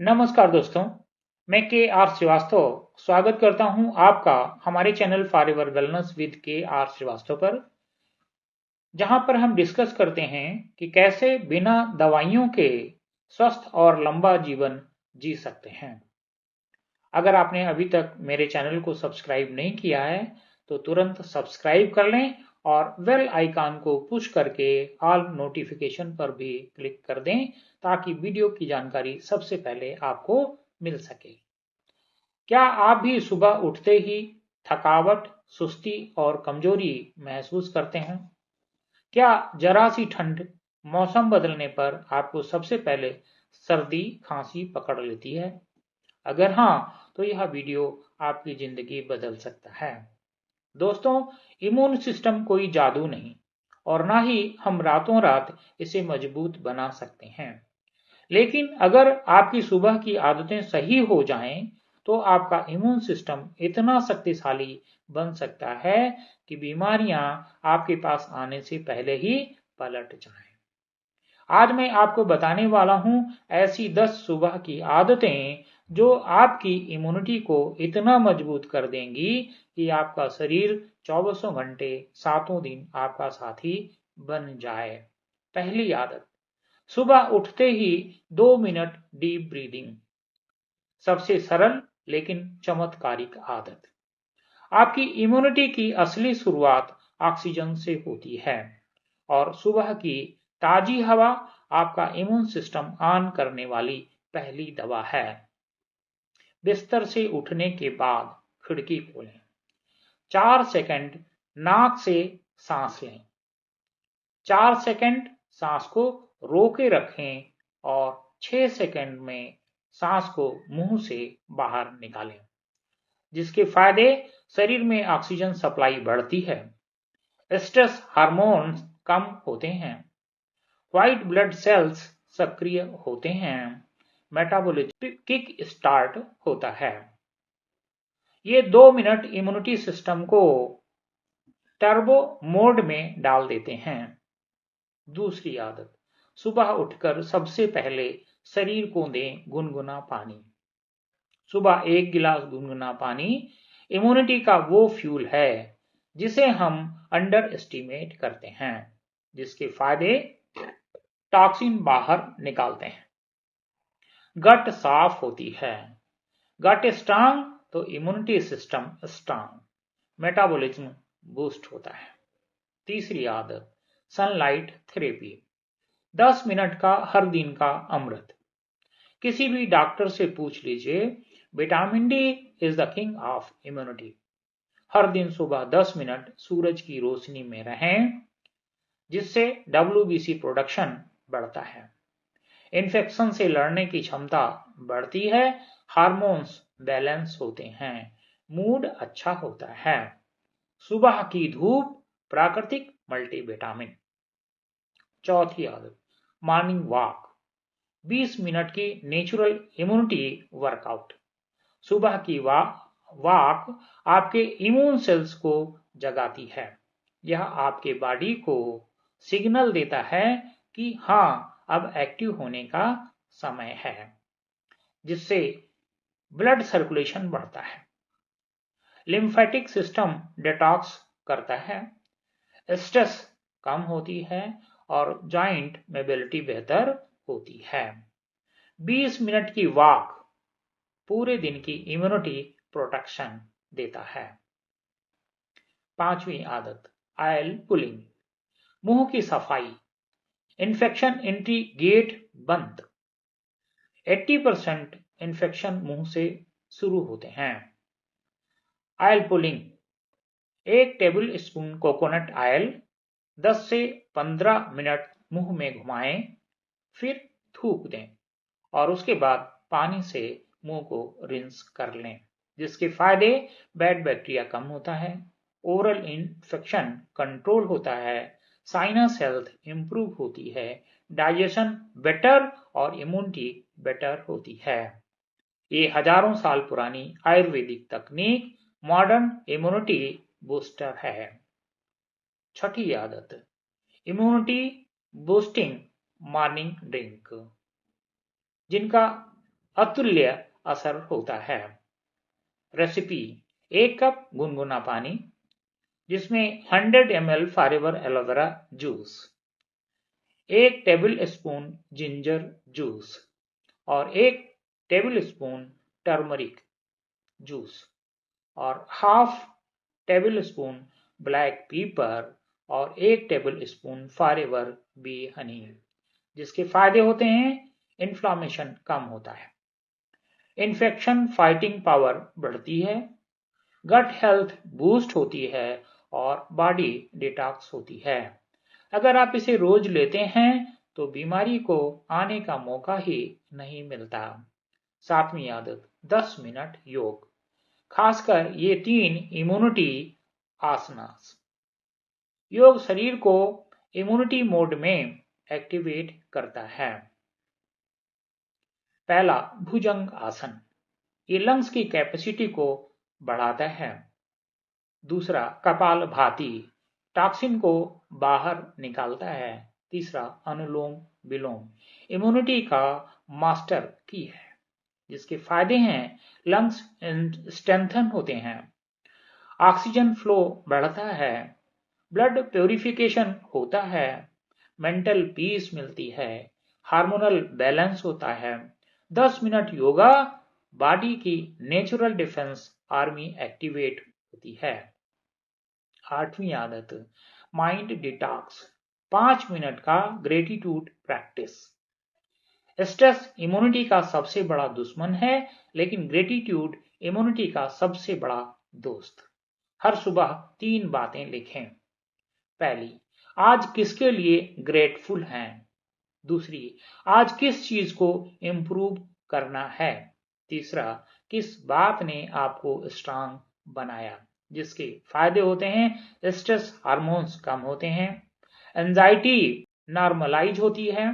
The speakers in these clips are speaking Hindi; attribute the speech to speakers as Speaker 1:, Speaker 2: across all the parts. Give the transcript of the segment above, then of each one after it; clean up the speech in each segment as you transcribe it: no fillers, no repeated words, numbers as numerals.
Speaker 1: नमस्कार दोस्तों, मैं के आर श्रीवास्तव स्वागत करता हूं आपका हमारे चैनल फॉरएवर वेलनेस विद के आर श्रीवास्तव पर, जहां पर हम डिस्कस करते हैं कि कैसे बिना दवाइयों के स्वस्थ और लंबा जीवन जी सकते हैं। अगर आपने अभी तक मेरे चैनल को सब्सक्राइब नहीं किया है तो तुरंत सब्सक्राइब कर लें और बेल आइकन को पुश करके ऑल नोटिफिकेशन पर भी क्लिक कर दें ताकि वीडियो की जानकारी सबसे पहले आपको मिल सके। क्या आप भी सुबह उठते ही थकावट, सुस्ती और कमजोरी महसूस करते हैं? क्या जरा सी ठंड, मौसम बदलने पर आपको सबसे पहले सर्दी, खांसी पकड़ लेती है? अगर हाँ, तो यह वीडियो आपकी जिंदगी बदल सकता है। दोस्तों, इम्यून सिस्टम कोई जादू नहीं और ना ही हम रातों रात इसे मजबूत बना सकते हैं। लेकिन अगर आपकी सुबह की आदतें सही हो जाएं, तो आपका इम्यून सिस्टम इतना शक्तिशाली बन सकता है कि बीमारियां आपके पास आने से पहले ही पलट जाएं। आज मैं आपको बताने वाला हूं ऐसी 10 सुबह की आदतें जो आपकी इम्यूनिटी को इतना मजबूत कर देंगी कि आपका शरीर चौबीसों घंटे सातों दिन आपका साथी बन जाए। पहली आदत, सुबह उठते ही 2 मिनट डीप ब्रीदिंग। सबसे सरल लेकिन चमत्कारिक आदत। आपकी इम्यूनिटी की असली शुरुआत ऑक्सीजन से होती है और सुबह की ताजी हवा आपका इम्यून सिस्टम ऑन करने वाली पहली दवा है। बिस्तर से उठने के बाद खिड़की खोलें। 4 सेकंड नाक से सांस लें। 4 सेकंड सांस को रोके रखें और 6 सेकंड में सांस को मुंह से बाहर निकालें, जिसके फायदे शरीर में ऑक्सीजन सप्लाई बढ़ती है, स्ट्रेस हार्मोन्स कम होते हैं, व्हाइट ब्लड सेल्स सक्रिय होते हैं, मेटाबॉलिज्म किक स्टार्ट होता है। ये 2 मिनट इम्यूनिटी सिस्टम को टर्बो मोड में डाल देते हैं। दूसरी आदत, सुबह उठकर सबसे पहले शरीर को दें गुनगुना पानी। सुबह 1 गिलास गुनगुना पानी इम्यूनिटी का वो फ्यूल है जिसे हम अंडर एस्टिमेट करते हैं, जिसके फायदे टॉक्सिन बाहर निकालते हैं, गट साफ होती है, गट स्ट्रांग तो immunity system strong, metabolism boost होता है। तीसरी आदत, सनलाइट थेरेपी। 10 मिनट का हर दिन का अमृत। किसी भी डॉक्टर से पूछ लीजिए, vitamin D is the king of immunity. हर दिन सुबह 10 मिनट सूरज की रोशनी में रहें, जिससे डब्ल्यूबीसी प्रोडक्शन बढ़ता है, इन्फेक्शन से लड़ने की क्षमता बढ़ती है, हार्मोन्स बैलेंस होते हैं, मूड अच्छा होता है। सुबह की धूप प्राकृतिक मल्टीविटामिन। चौथी आदत, मॉर्निंग वॉक। 20 मिनट की नेचुरल इम्यूनिटी वर्कआउट। सुबह की वॉक आपके इम्यून सेल्स को जगाती है। यह आपके बॉडी को सिग्नल देता है कि हाँ, अब एक्टिव होने का समय है, जिससे ब्लड सर्कुलेशन बढ़ता है, लिम्फेटिक सिस्टम डिटॉक्स करता है, स्ट्रेस कम होती है और जॉइंट मोबिलिटी बेहतर होती है। 20 मिनट की वॉक पूरे दिन की इम्यूनिटी प्रोटेक्शन देता है। पांचवी आदत, ऑयल पुलिंग। मुंह की सफाई, इन्फेक्शन एंट्री गेट बंद। 80% इन्फेक्शन मुंह से शुरू होते हैं। Oil pulling, 1 table spoon coconut oil 10 से 15 मिनट मुंह में घुमाएं, फिर थूक दें और उसके बाद पानी से मुंह को रिंस कर लें, जिसके फायदे बैड बैक्टीरिया कम होता है, ओरल इन्फेक्शन कंट्रोल होता है, साइनस हेल्थ इंप्रूव होती है, डाइजेशन बेटर और इम्यूनिटी बेटर होती है। ये हजारों साल पुरानी आयुर्वेदिक तकनीक मॉडर्न इम्यूनिटी बूस्टर है। छठी आदत, इम्यूनिटी बूस्टिंग मॉर्निंग ड्रिंक। जिनका अतुल्य असर होता है। रेसिपी: 1 कप गुनगुना पानी जिसमें 100 ml forever aloe vera juice, 1 table spoon ginger juice और 1 टेबल स्पून टर्मरिक जूस और half table spoon black pepper और 1 table spoon forever B Honey, जिसके फायदे होते हैं इन्फ्लामेशन कम होता है, इन्फेक्शन फाइटिंग पावर बढ़ती है, गट हेल्थ बूस्ट होती है और बॉडी डिटॉक्स होती है। अगर आप इसे रोज लेते हैं तो बीमारी को आने का मौका ही नहीं मिलता। 7वीं आदत, 10 मिनट योग, खासकर ये 3 इम्यूनिटी आसनास। योग शरीर को इम्यूनिटी मोड में एक्टिवेट करता है। पहला, भुजंग आसन, ये लंग्स की कैपेसिटी को बढ़ाता है। दूसरा, कपालभाति, टॉक्सिन को बाहर निकालता है। तीसरा, अनुलोम विलोम, इम्यूनिटी का मास्टर की है, जिसके फायदे हैं लंग्स स्ट्रेंथन होते हैं, ऑक्सीजन फ्लो बढ़ता है, ब्लड प्यूरिफिकेशन होता है, मेंटल पीस मिलती है, हार्मोनल बैलेंस होता है। 10 मिनट योगा, बॉडी की नेचुरल डिफेंस आर्मी एक्टिवेट होती है। 8वीं आदत, माइंड डिटॉक्स, 5 मिनट का ग्रेटिट्यूड प्रैक्टिस। स्ट्रेस इम्यूनिटी का सबसे बड़ा दुश्मन है, लेकिन ग्रेटिट्यूड इम्यूनिटी का सबसे बड़ा दोस्त। हर सुबह 3 बातें लिखें। पहली, आज किसके लिए ग्रेटफुल हैं। दूसरी, आज किस चीज को इम्प्रूव करना है। तीसरा, किस बात ने आपको स्ट्रांग बनाया, जिसके फायदे होते हैं स्ट्रेस हार्मोन्स कम होते हैं, एंजाइटी नॉर्मलाइज होती है,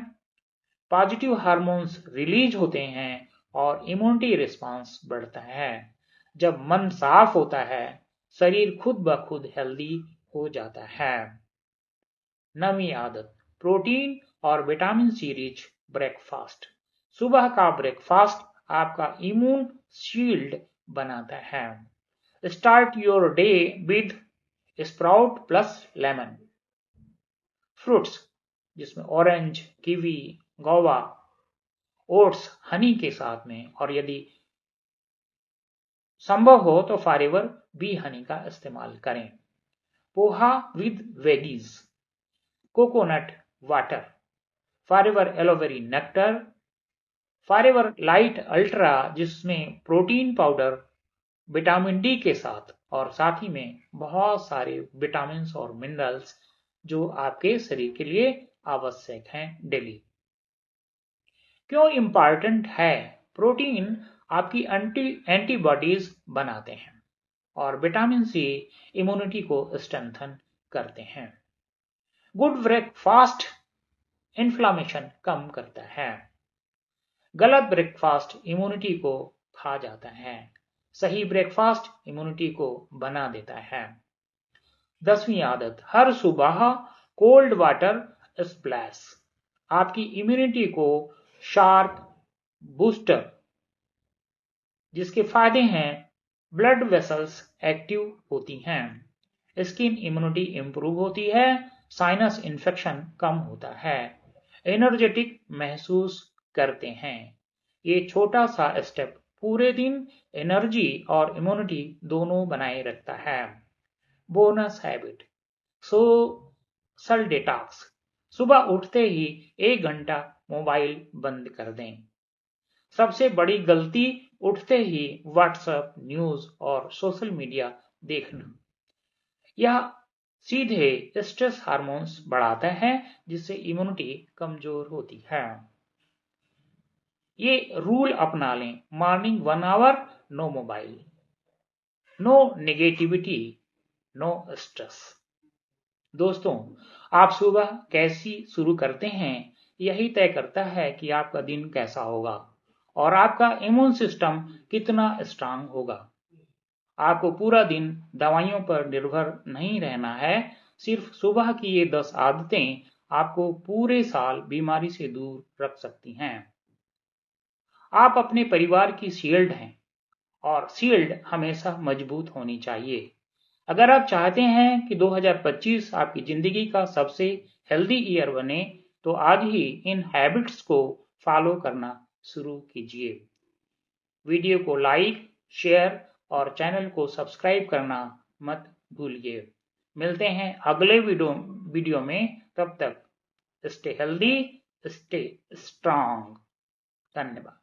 Speaker 1: पॉजिटिव हार्मोन्स रिलीज होते हैं और इम्यूनिटी रिस्पांस बढ़ता है। जब मन साफ होता है, शरीर खुद ब खुद हेल्दी हो जाता है। 9वीं आदत, प्रोटीन और विटामिन सी रिच ब्रेकफास्ट। सुबह का ब्रेकफास्ट आपका इम्यून शील्ड बनाता है। Start your day with sprout plus lemon. Fruits जिसमें orange, kiwi, guava, oats honey के साथ में, और यदि संभव हो तो फॉरएवर बी हनी का इस्तेमाल करें। Poha with veggies, coconut water, forever aloe vera nectar, forever lite ultra जिसमें प्रोटीन पाउडर विटामिन डी के साथ और साथ ही में बहुत सारे विटामिन और मिनरल्स जो आपके शरीर के लिए आवश्यक हैं डेली। क्यों इंपॉर्टेंट है? प्रोटीन आपकी एंटीबॉडीज बनाते हैं और विटामिन सी इम्यूनिटी को स्ट्रेंथन करते हैं। गुड ब्रेकफास्ट इन्फ्लामेशन कम करता है। गलत ब्रेकफास्ट इम्यूनिटी को खा जाता है। सही ब्रेकफास्ट इम्यूनिटी को बना देता है। 10वीं आदत, हर सुबह कोल्ड वाटर स्प्लैश, आपकी इम्यूनिटी को शार्प बूस्टर, जिसके फायदे हैं ब्लड वेसल्स एक्टिव होती हैं, स्किन इम्यूनिटी इंप्रूव होती है, साइनस इन्फेक्शन कम होता है, एनर्जेटिक महसूस करते हैं। ये छोटा सा स्टेप पूरे दिन एनर्जी और इम्यूनिटी दोनों बनाए रखता है। बोनस हैबिट, सोशल डिटॉक्स, सुबह उठते ही 1 घंटा मोबाइल बंद कर दें। सबसे बड़ी गलती उठते ही व्हाट्सएप, न्यूज और सोशल मीडिया देखना। यह सीधे स्ट्रेस हार्मोन्स बढ़ाता है, जिससे इम्यूनिटी कमजोर होती है। ये रूल अपना लें। Morning 1 hour no mobile, no negativity, no stress. दोस्तों, आप सुबह कैसी शुरू करते हैं, यही तय करता है कि आपका दिन कैसा होगा और आपका इम्यून सिस्टम कितना स्ट्रांग होगा। आपको पूरा दिन दवाइयों पर निर्भर नहीं रहना है। सिर्फ सुबह की ये 10 आदतें आपको पूरे साल बीमारी से दूर रख सकती हैं। आप अपने परिवार की शील्ड हैं और शील्ड हमेशा मजबूत होनी चाहिए। अगर आप चाहते हैं कि 2025 आपकी जिंदगी का सबसे हेल्दी ईयर बने, तो आज ही इन हैबिट्स को फॉलो करना शुरू कीजिए। वीडियो को लाइक, शेयर और चैनल को सब्सक्राइब करना मत भूलिए। मिलते हैं अगले वीडियो में, तब तक स्टे हेल्दी, स्टे स्ट्रांग। धन्यवाद।